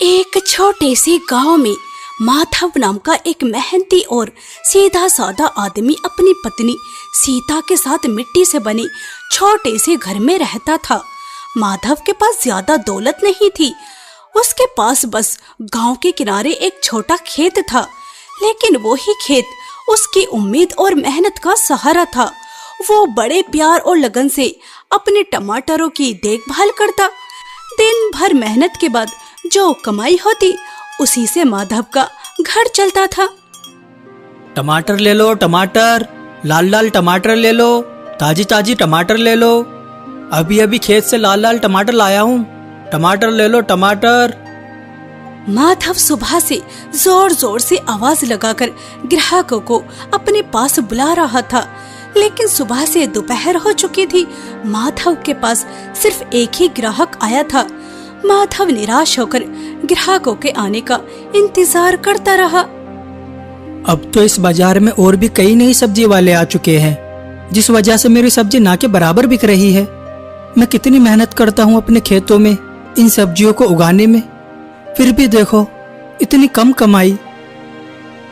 एक छोटे से गांव में माधव नाम का एक मेहनती और सीधा साधा आदमी अपनी पत्नी सीता के साथ मिट्टी से बने छोटे से घर में रहता था। माधव के पास ज्यादा दौलत नहीं थी। उसके पास बस गांव के किनारे एक छोटा खेत था, लेकिन वो ही खेत उसकी उम्मीद और मेहनत का सहारा था। वो बड़े प्यार और लगन से अपने टमाटरों की देखभाल करता। दिन भर मेहनत के बाद जो कमाई होती उसी से माधव का घर चलता था। टमाटर ले लो, टमाटर, लाल लाल टमाटर ले लो, ताजी ताजी टमाटर ले लो। अभी अभी खेत से लाल लाल टमाटर लाया हूँ, टमाटर ले लो, टमाटर। माधव सुबह से जोर जोर से आवाज लगाकर ग्राहकों को अपने पास बुला रहा था, लेकिन सुबह से दोपहर हो चुकी थी। माधव के पास सिर्फ एक ही ग्राहक आया था। माधव निराश होकर ग्राहकों के आने का इंतजार करता रहा। अब तो इस बाजार में और भी कई नई सब्जी वाले आ चुके हैं, जिस वजह से मेरी सब्जी ना के बराबर बिक रही है। मैं कितनी मेहनत करता हूँ अपने खेतों में इन सब्जियों को उगाने में, फिर भी देखो इतनी कम कमाई।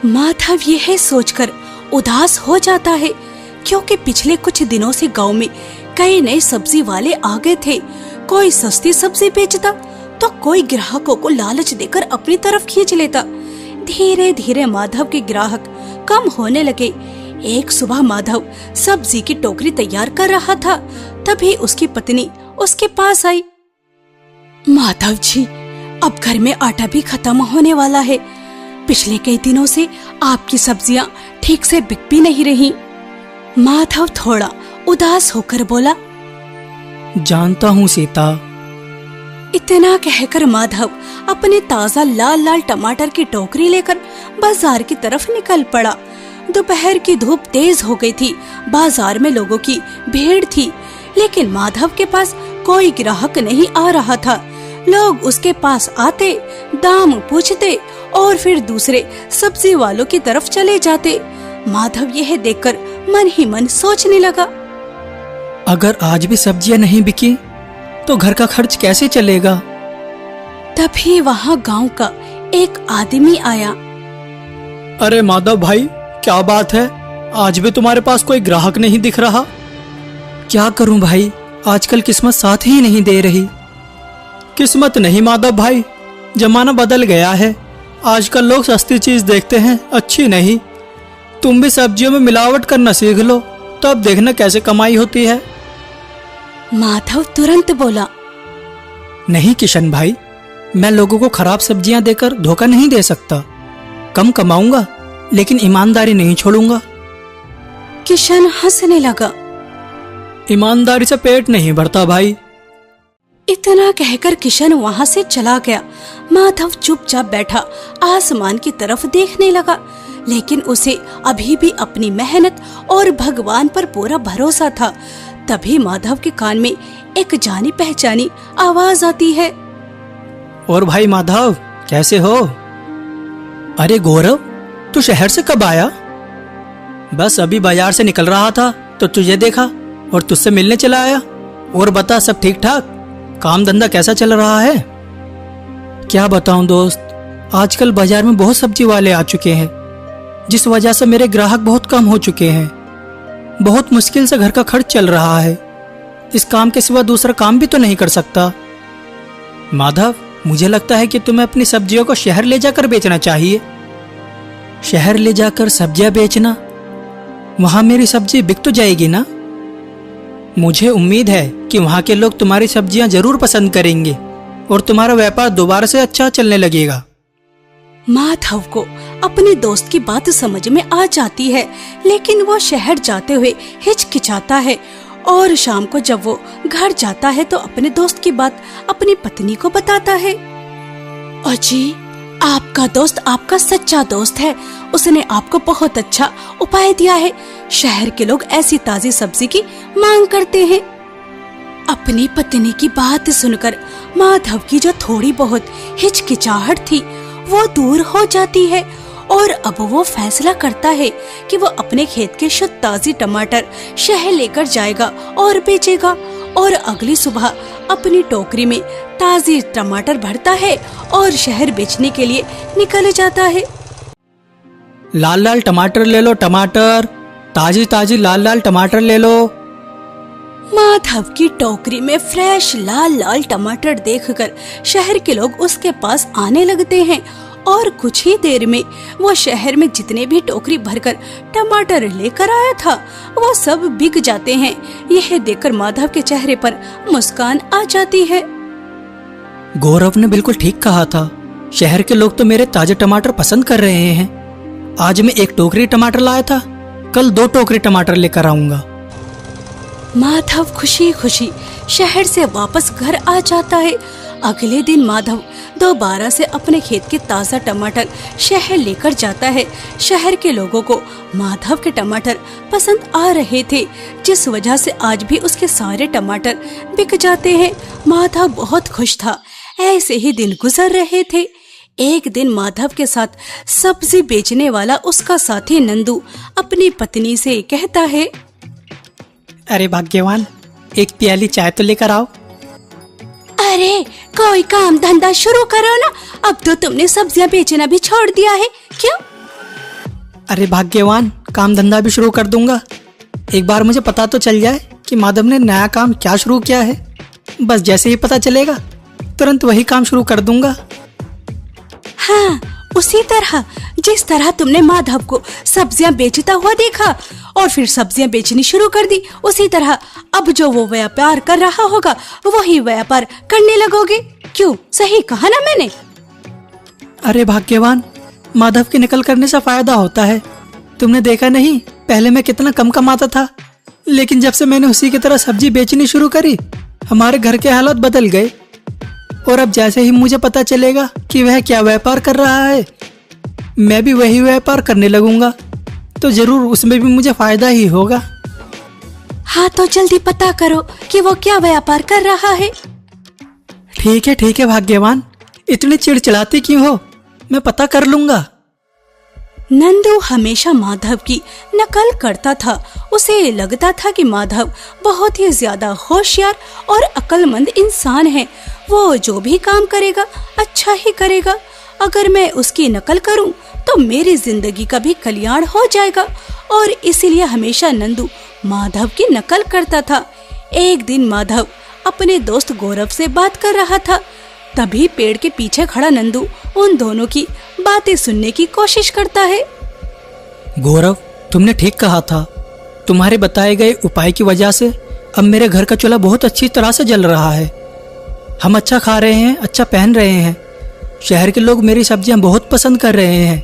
माधव यह सोचकर उदास हो जाता है, क्योंकि पिछले कुछ दिनों से गांव में कई नए सब्जी वाले आ गए थे। कोई सस्ती सब्जी बेचता तो कोई ग्राहकों को लालच देकर अपनी तरफ खींच लेता। धीरे धीरे माधव के ग्राहक कम होने लगे। एक सुबह माधव सब्जी की टोकरी तैयार कर रहा था, तभी उसकी पत्नी उसके पास आई। माधव जी, अब घर में आटा भी खत्म होने वाला है। पिछले कई दिनों से आपकी सब्जियां ठीक से बिक भी नहीं रही। माधव थोड़ा उदास होकर बोला। जानता हूँ सीता। इतना कहकर माधव अपने ताजा लाल लाल टमाटर की टोकरी लेकर बाजार की तरफ निकल पड़ा। दोपहर की धूप तेज हो गई थी। बाजार में लोगों की भीड़ थी, लेकिन माधव के पास कोई ग्राहक नहीं आ रहा था। लोग उसके पास आते, दाम पूछते और फिर दूसरे सब्जी वालों की तरफ चले जाते। माधव यह देखकर मन ही मन सोचने लगा, अगर आज भी सब्जियां नहीं बिकी तो घर का खर्च कैसे चलेगा। तभी वहाँ गांव का एक आदमी आया। अरे माधव भाई, क्या बात है, आज भी तुम्हारे पास कोई ग्राहक नहीं दिख रहा। क्या करूं भाई, आजकल किस्मत साथ ही नहीं दे रही। किस्मत नहीं माधव भाई, जमाना बदल गया है। आजकल लोग सस्ती चीज देखते हैं, अच्छी नहीं। तुम भी सब्जियों में मिलावट करना सीख लो, तब देखना कैसे कमाई होती है। माधव तुरंत बोला, नहीं किशन भाई, मैं लोगों को खराब सब्जियां देकर धोखा नहीं दे सकता। कम कमाऊंगा लेकिन ईमानदारी नहीं छोड़ूंगा। किशन हंसने लगा। ईमानदारी से पेट नहीं भरता भाई। इतना कहकर किशन वहाँ से चला गया। माधव चुपचाप बैठा आसमान की तरफ देखने लगा, लेकिन उसे अभी भी अपनी मेहनत और भगवान पर पूरा भरोसा था। तभी माधव के कान में एक जानी पहचानी आवाज आती है। और भाई माधव, कैसे हो? अरे गौरव, तू शहर से कब आया? बस अभी बाजार से निकल रहा था तो तुझे देखा और तुझसे मिलने चला आया। और बता, सब ठीक ठाक? काम धंधा कैसा चल रहा है? क्या बताऊं दोस्त, आजकल बाजार में बहुत सब्जी वाले आ चुके हैं, जिस वजह से मेरे ग्राहक बहुत कम हो चुके हैं। बहुत मुश्किल से घर का खर्च चल रहा है। इस काम के सिवा दूसरा काम भी तो नहीं कर सकता। माधव, मुझे लगता है कि तुम्हें अपनी सब्जियों को शहर ले जाकर बेचना चाहिए। शहर ले जाकर सब्जियां बेचना? वहां मेरी सब्जी बिक तो जाएगी ना? मुझे उम्मीद है कि वहां के लोग तुम्हारी सब्जियां जरूर पसंद करेंगे और तुम्हारा व्यापार दोबारा से अच्छा चलने लगेगा। माधव को अपने दोस्त की बात समझ में आ जाती है, लेकिन वो शहर जाते हुए हिचकिचाता है। और शाम को जब वो घर जाता है तो अपने दोस्त की बात अपनी पत्नी को बताता है। अजी, आपका दोस्त आपका सच्चा दोस्त है। उसने आपको बहुत अच्छा उपाय दिया है। शहर के लोग ऐसी ताजी सब्जी की मांग करते हैं। अपनी पत्नी की बात सुनकर माधव की जो थोड़ी बहुत हिचकिचाहट थी वो दूर हो जाती है, और अब वो फैसला करता है कि वो अपने खेत के शुद्ध ताजी टमाटर शहर लेकर जाएगा और बेचेगा। और अगली सुबह अपनी टोकरी में ताजे टमाटर भरता है और शहर बेचने के लिए निकल जाता है। लाल लाल टमाटर ले लो, टमाटर ताजी ताजी लाल लाल टमाटर ले लो। माधव की टोकरी में फ्रेश लाल लाल टमाटर देखकर शहर के लोग उसके पास आने लगते हैं और कुछ ही देर में वो शहर में जितने भी टोकरी भरकर टमाटर लेकर आया था वो सब बिक जाते हैं। यह देखकर माधव के चेहरे पर मुस्कान आ जाती है। गौरव ने बिल्कुल ठीक कहा था, शहर के लोग तो मेरे ताजे टमाटर पसंद कर रहे हैं। आज मैं 1 टोकरी टमाटर लाया था, कल 2 टोकरी टमाटर लेकर आऊंगा। माधव खुशी खुशी शहर से वापस घर आ जाता है। अगले दिन माधव दोबारा से अपने खेत के ताजा टमाटर शहर लेकर जाता है। शहर के लोगों को माधव के टमाटर पसंद आ रहे थे, जिस वजह से आज भी उसके सारे टमाटर बिक जाते हैं। माधव बहुत खुश था। ऐसे ही दिन गुजर रहे थे। एक दिन माधव के साथ सब्जी बेचने वाला उसका साथी नंदू अपनी पत्नी से कहता है, अरे भाग्यवान, 1 प्याली चाय तो लेकर आओ। अरे कोई काम धंधा शुरू करो ना, अब तो तुमने सब्जियां बेचना भी छोड़ दिया है, क्यों? अरे भाग्यवान, काम धंधा भी शुरू कर दूंगा। एक बार मुझे पता तो चल जाए कि माधव ने नया काम क्या शुरू किया है। बस जैसे ही पता चलेगा तुरंत वही काम शुरू कर दूंगा। हाँ, उसी तरह जिस तरह तुमने माधव को सब्जियां बेचता हुआ देखा और फिर सब्जियां बेचनी शुरू कर दी, उसी तरह अब जो वो व्यापार कर रहा होगा वही व्यापार करने लगोगे। क्यों, सही कहा ना मैंने? अरे भाग्यवान, माधव की नकल करने से फायदा होता है। तुमने देखा नहीं, पहले मैं कितना कम कमाता था, लेकिन जब से मैंने उसी की तरह सब्जी बेचनी शुरू करी हमारे घर के हालात बदल गए। और अब जैसे ही मुझे पता चलेगा कि वह क्या व्यापार कर रहा है, मैं भी वही व्यापार करने लगूंगा, तो जरूर उसमें भी मुझे फायदा ही होगा। हाँ, तो जल्दी पता करो कि वो क्या व्यापार कर रहा है। ठीक है भाग्यवान, इतनी चिड़चिड़ाती क्यों हो, मैं पता कर लूंगा। नंदू हमेशा माधव की नकल करता था। उसे लगता था कि माधव बहुत ही ज्यादा होशियार और अक्लमंद इंसान है। वो जो भी काम करेगा अच्छा ही करेगा। अगर मैं उसकी नकल करूं तो मेरी जिंदगी का भी कल्याण हो जाएगा। और इसीलिए हमेशा नंदू माधव की नकल करता था। एक दिन माधव अपने दोस्त गौरव से बात कर रहा था, तभी पेड़ के पीछे खड़ा नंदू उन दोनों की बातें सुनने की कोशिश करता है। गौरव, तुमने ठीक कहा था। तुम्हारे बताए गए उपाय की वजह से अब मेरे घर का चूल्हा बहुत अच्छी तरह से जल रहा है। हम अच्छा खा रहे हैं, अच्छा पहन रहे हैं। शहर के लोग मेरी सब्जियां बहुत पसंद कर रहे हैं।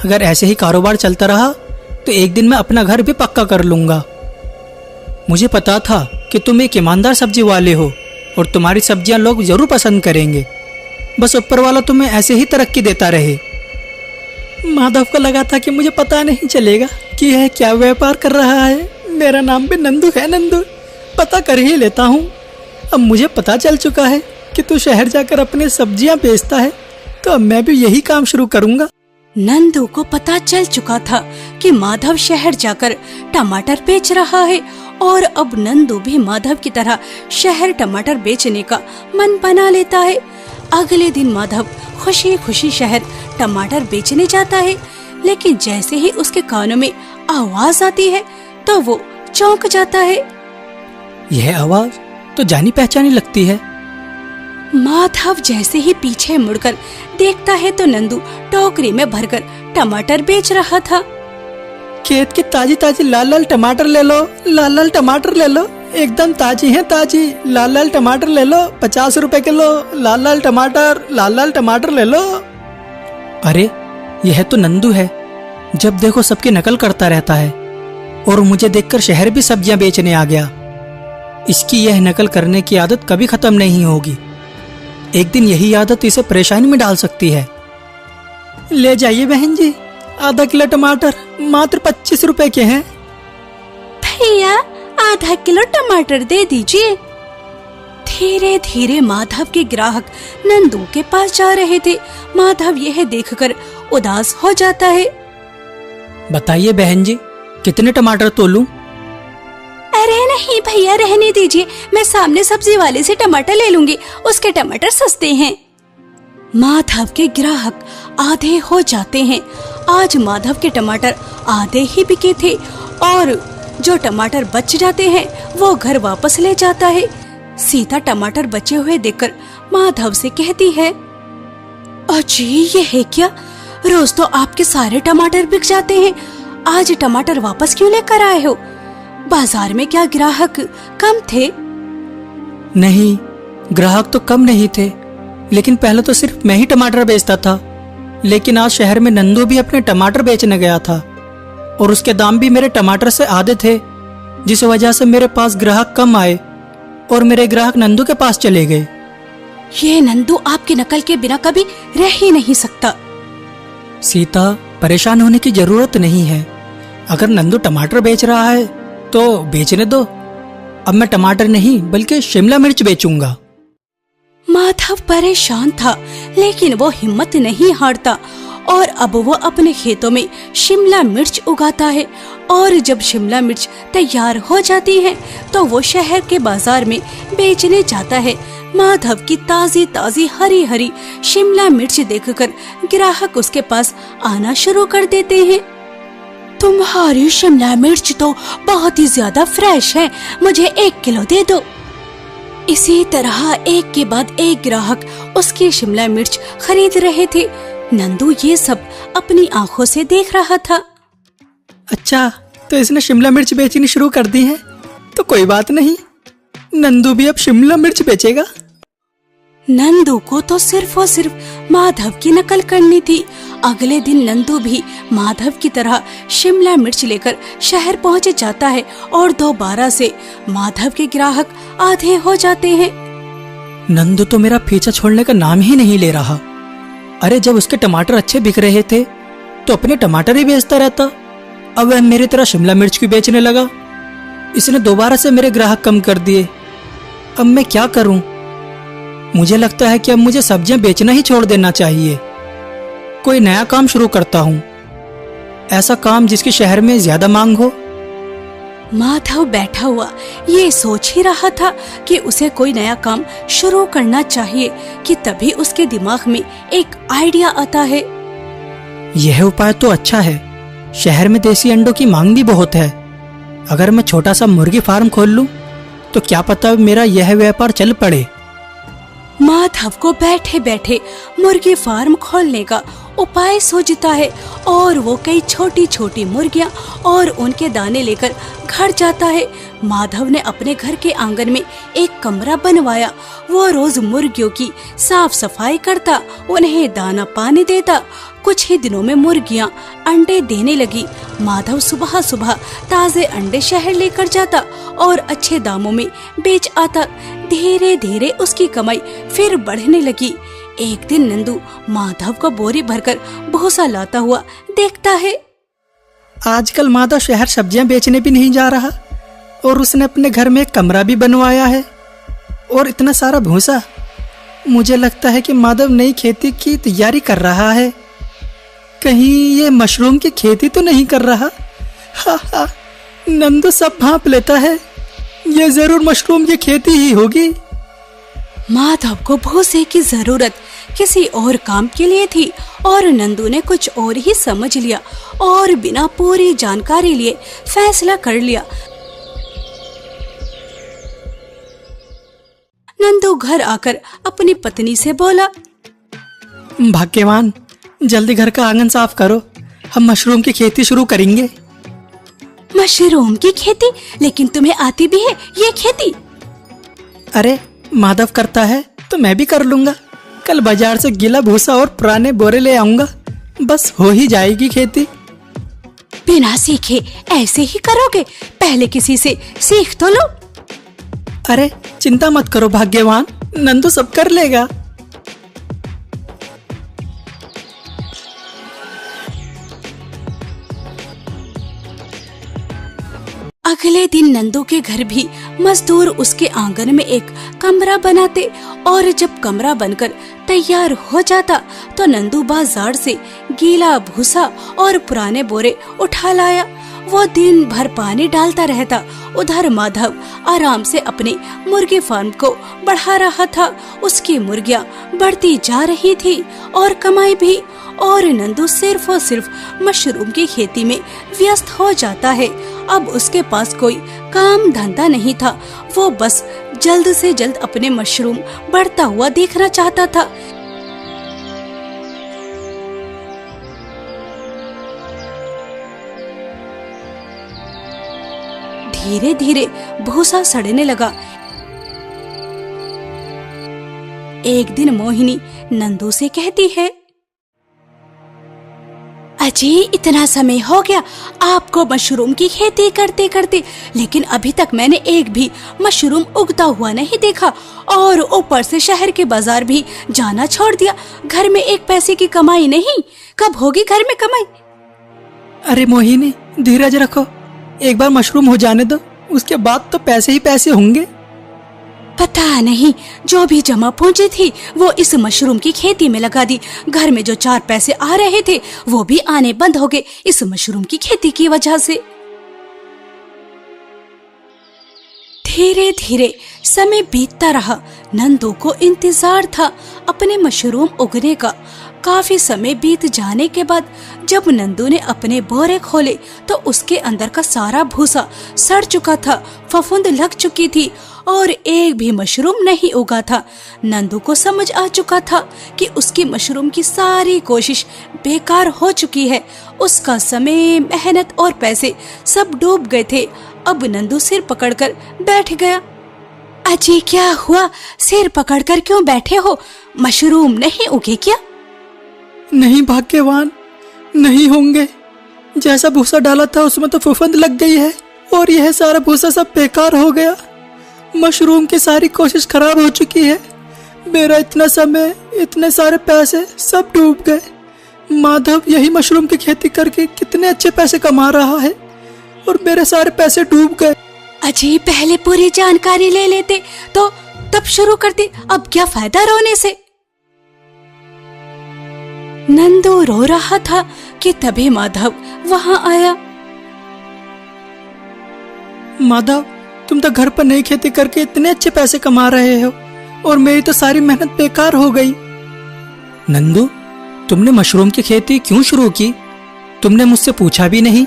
अगर ऐसे ही कारोबार चलता रहा तो एक दिन मैं अपना घर भी पक्का कर लूंगा। मुझे पता था कि तुम एक ईमानदार सब्जी वाले हो और तुम्हारी सब्जियां लोग जरूर पसंद करेंगे। बस ऊपर वाला तुम्हें ऐसे ही तरक्की देता रहे। माधव को लगा था कि मुझे पता नहीं चलेगा कि यह क्या व्यापार कर रहा है। मेरा नाम भी नंदू है। नंदू, पता कर ही लेता हूँ। अब मुझे पता चल चुका है कि तू शहर जाकर अपनी सब्जियां बेचता है, तो अब मैं भी यही काम शुरू करूंगा। नंदू को पता चल चुका था कि माधव शहर जाकर टमाटर बेच रहा है और अब नंदू भी माधव की तरह शहर टमाटर बेचने का मन बना लेता है। अगले दिन माधव खुशी खुशी शहर टमाटर बेचने जाता है, लेकिन जैसे ही उसके कानों में आवाज आती है तो वो चौंक जाता है। यह आवाज तो जानी पहचानी लगती है। माधव जैसे ही पीछे मुड़कर देखता है तो नंदू टोकरी में भरकर टमाटर बेच रहा था। खेत के ताजी ताजी लाल लाल टमाटर ले लो, लाल लाल टमाटर ले लो, एकदम ताजी है ताजी। लाल लाल टमाटर ले लो, 50 रुपए किलो। लाल लाल टमाटर ले लो। अरे, यह तो नंदू है। जब देखो सबकी नकल करता रहता है और मुझे देखकर शहर भी सब्जियां बेचने आ गया। इसकी यह नकल करने की आदत कभी खत्म नहीं होगी। एक दिन यही आदत इसे परेशानी में डाल सकती है। ले जाइए बहन जी, आधा किलो टमाटर मात्र 25 रुपए के हैं। भैया, आधा किलो टमाटर दे दीजिए। धीरे धीरे माधव के ग्राहक नंदू के पास जा रहे थे। माधव यह देखकर उदास हो जाता है। बताइए बहन जी, कितने टमाटर तोलूं? अरे नहीं भैया, रहने दीजिए, मैं सामने सब्जी वाले से टमाटर ले लूंगी, उसके टमाटर सस्ते हैं। माधव के ग्राहक आधे हो जाते हैं। आज माधव के टमाटर आधे ही बिके थे और जो टमाटर बच जाते हैं वो घर वापस ले जाता है। सीता टमाटर बचे हुए देखकर माधव से कहती है, अजी ये है क्या, रोज तो आपके सारे टमाटर बिक जाते हैं, आज टमाटर वापस क्यों लेकर आए हो? बाजार में क्या ग्राहक कम थे? नहीं, ग्राहक तो कम नहीं थे, लेकिन पहले तो सिर्फ मैं ही टमाटर बेचता था। लेकिन आज शहर में नंदू भी अपने टमाटर बेचने गया था और उसके दाम भी मेरे टमाटर से आधे थे, जिस वजह से मेरे पास ग्राहक कम आए और मेरे ग्राहक नंदू के पास चले गए। ये नंदू आपकी नकल के बिना कभी रह ही नहीं सकता। सीता, परेशान होने की जरूरत नहीं है। अगर नंदू टमाटर बेच रहा है तो बेचने दो। अब मैं टमाटर नहीं बल्कि शिमला मिर्च बेचूंगा। माधव परेशान था, लेकिन वो हिम्मत नहीं हारता और अब वो अपने खेतों में शिमला मिर्च उगाता है। और जब शिमला मिर्च तैयार हो जाती है तो वो शहर के बाजार में बेचने जाता है। माधव की ताजी ताजी हरी हरी शिमला मिर्च देखकर ग्राहक उसके पास आना शुरू कर देते हैं। तुम्हारी शिमला मिर्च तो बहुत ही ज्यादा फ्रेश है, मुझे 1 किलो दे दो। इसी तरह एक के बाद एक ग्राहक उसकी शिमला मिर्च खरीद रहे थे। नंदू ये सब अपनी आंखों से देख रहा था। अच्छा, तो इसने शिमला मिर्च बेचनी शुरू कर दी है, तो कोई बात नहीं, नंदू भी अब शिमला मिर्च बेचेगा। नंदू को तो सिर्फ और सिर्फ माधव की नकल करनी थी। अगले दिन नंदू भी माधव की तरह शिमला मिर्च लेकर शहर पहुंच जाता है और दोबारा से माधव के ग्राहक आधे हो जाते हैं। नंदू तो मेरा पीछा छोड़ने का नाम ही नहीं ले रहा। अरे जब उसके टमाटर अच्छे बिक रहे थे तो अपने टमाटर ही बेचता रहता, अब वह मेरी तरह शिमला मिर्च भी बेचने लगा। इसने दोबारा से मेरे ग्राहक कम कर दिए। अब मैं क्या करूं? मुझे लगता है कि अब मुझे सब्जियां बेचना ही छोड़ देना चाहिए। कोई नया काम शुरू करता हूं, ऐसा काम जिसकी शहर में ज्यादा मांग हो। माधव बैठा हुआ ये सोच ही रहा था कि उसे कोई नया काम शुरू करना चाहिए कि तभी उसके दिमाग में एक आइडिया आता है। यह उपाय तो अच्छा है। शहर में देसी अंडों की मांग भी बहुत है। अगर मैं छोटा सा मुर्गी फार्म खोल लूं तो क्या पता मेरा यह व्यापार चल पड़े। माधव को बैठे बैठे मुर्गी फार्म खोलने का उपाय सोचता है और वो कई छोटी छोटी मुर्गियां और उनके दाने लेकर घर जाता है। माधव ने अपने घर के आंगन में एक कमरा बनवाया। वो रोज मुर्गियों की साफ सफाई करता, उन्हें दाना पानी देता। कुछ ही दिनों में मुर्गियां अंडे देने लगी। माधव सुबह सुबह ताजे अंडे शहर लेकर जाता और अच्छे दामों में बेच आता। धीरे धीरे उसकी कमाई फिर बढ़ने लगी। एक दिन नंदू माधव को बोरी भरकर भूसा लाता हुआ देखता है। आजकल माधव शहर सब्जियां बेचने भी नहीं जा रहा और उसने अपने घर में एक कमरा भी बनवाया है और इतना सारा भूसा। मुझे लगता है कि माधव नई खेती की तैयारी कर रहा है। कहीं ये मशरूम की खेती तो नहीं कर रहा? हा हा, नंदू सब भांप लेता है, ये जरूर मशरूम की खेती ही होगी। माधव को भूसे की जरूरत किसी और काम के लिए थी और नंदू ने कुछ और ही समझ लिया और बिना पूरी जानकारी लिए फैसला कर लिया। नंदू घर आकर अपनी पत्नी से बोला, भाग्यवान, जल्दी घर का आंगन साफ करो, हम मशरूम की खेती शुरू करेंगे। मशरूम की खेती? लेकिन तुम्हें आती भी है ये खेती? अरे माधव करता है तो मैं भी कर लूंगा। कल बाजार से गीला भूसा और पुराने बोरे ले आऊंगा, बस हो ही जाएगी खेती। बिना सीखे ऐसे ही करोगे? पहले किसी से सीख तो लो। अरे चिंता मत करो भाग्यवान, नंदू सब कर लेगा। अगले दिन नंदू के घर भी मजदूर उसके आंगन में एक कमरा बनाते और जब कमरा बनकर तैयार हो जाता तो नंदू बाजार से गीला भूसा और पुराने बोरे उठा लाया। वो दिन भर पानी डालता रहता उधर माधव आराम से अपने मुर्गी फार्म को बढ़ा रहा था। उसकी मुर्गियां बढ़ती जा रही थी और कमाई भी, और नंदू सिर्फ और सिर्फ मशरूम की खेती में व्यस्त हो जाता है। अब उसके पास कोई काम धंधा नहीं था, वो बस जल्द से जल्द अपने मशरूम बढ़ता हुआ देखना चाहता था। धीरे धीरे भूसा सड़ने लगा। एक दिन मोहिनी नंदू से कहती है, अजी इतना समय हो गया आपको मशरूम की खेती करते करते, लेकिन अभी तक मैंने एक भी मशरूम उगता हुआ नहीं देखा, और ऊपर से शहर के बाजार भी जाना छोड़ दिया। घर में एक पैसे की कमाई नहीं, कब होगी घर में कमाई? अरे मोहिनी धीरज रखो, एक बार मशरूम हो जाने दो, उसके बाद तो पैसे ही पैसे होंगे। पता नहीं जो भी जमा पूंजी थी वो इस मशरूम की खेती में लगा दी। घर में जो 4 पैसे आ रहे थे वो भी आने बंद हो गए इस मशरूम की खेती की वजह से। धीरे धीरे समय बीतता रहा। नंदू को इंतजार था अपने मशरूम उगने का। काफी समय बीत जाने के बाद जब नंदू ने अपने बोरे खोले तो उसके अंदर का सारा भूसा सड़ चुका था, फफूंद लग चुकी थी और एक भी मशरूम नहीं उगा था। नंदू को समझ आ चुका था कि उसकी मशरूम की सारी कोशिश बेकार हो चुकी है। उसका समय, मेहनत और पैसे सब डूब गए थे। अब नंदू सिर पकड़कर बैठ गया। अजी क्या हुआ, सिर पकड़कर क्यों बैठे हो? मशरूम नहीं उगे क्या? नहीं भाग्यवान, नहीं होंगे। जैसा भूसा डाला था उसमें तो फफूंद लग गई है और यह सारा भूसा सब बेकार हो गया। मशरूम की सारी कोशिश खराब हो चुकी है। मेरा इतना समय, इतने सारे पैसे सब डूब गए। माधव यही मशरूम की खेती करके कितने अच्छे पैसे कमा रहा है और मेरे सारे पैसे डूब गए। अजी पहले पूरी जानकारी ले लेते तो तब शुरू करते, अब क्या फायदा रोने से। नंदू रो रहा था कि तभी माधव वहां आया। माधव, तुम तो घर पर नई खेती करके इतने अच्छे पैसे कमा रहे हो और मेरी तो सारी मेहनत बेकार हो गई। नंदू, तुमने मशरूम की खेती क्यों शुरू की? तुमने मुझसे पूछा भी नहीं।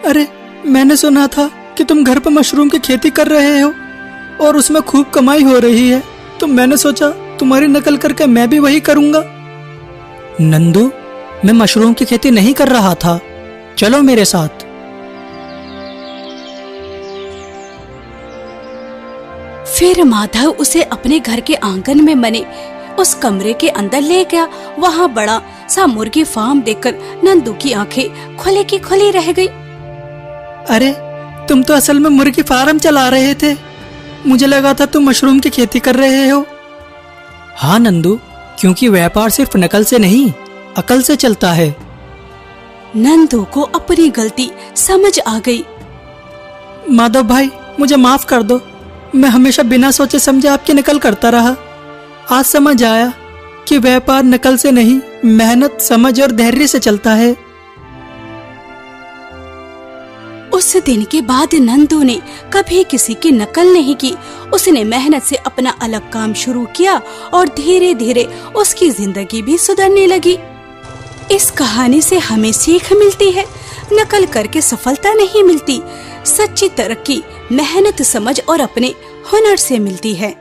अरे मैंने सुना था कि तुम घर पर मशरूम की खेती कर रहे हो और उसमें खूब कमाई हो रही है, तो मैंने सोचा तुम्हारी नकल करके मैं भी वही करूंगा। नंदू, मैं मशरूम की खेती नहीं कर रहा था, चलो मेरे साथ। फिर माधव उसे अपने घर के आंगन में बने उस कमरे के अंदर ले गया। वहाँ बड़ा सा मुर्गी फार्म देखकर नंदू की आंखें खुली की खुली रह गई। अरे तुम तो असल में मुर्गी फार्म चला रहे थे, मुझे लगा था तुम मशरूम की खेती कर रहे हो। हाँ नंदू, क्योंकि व्यापार सिर्फ नकल से नहीं, अकल से चलता है। नंदू को अपनी गलती समझ आ गई। माधव भाई, मुझे माफ कर दो, मैं हमेशा बिना सोचे समझे आपकी नकल करता रहा। आज समझ आया कि व्यापार नकल से नहीं, मेहनत, समझ और धैर्य से चलता है। उस दिन के बाद नंदू ने कभी किसी की नकल नहीं की। उसने मेहनत से अपना अलग काम शुरू किया और धीरे धीरे उसकी जिंदगी भी सुधरने लगी। इस कहानी से हमें सीख मिलती है, नकल करके सफलता नहीं मिलती। सच्ची तरक्की मेहनत, समझ और अपने हुनर से मिलती है।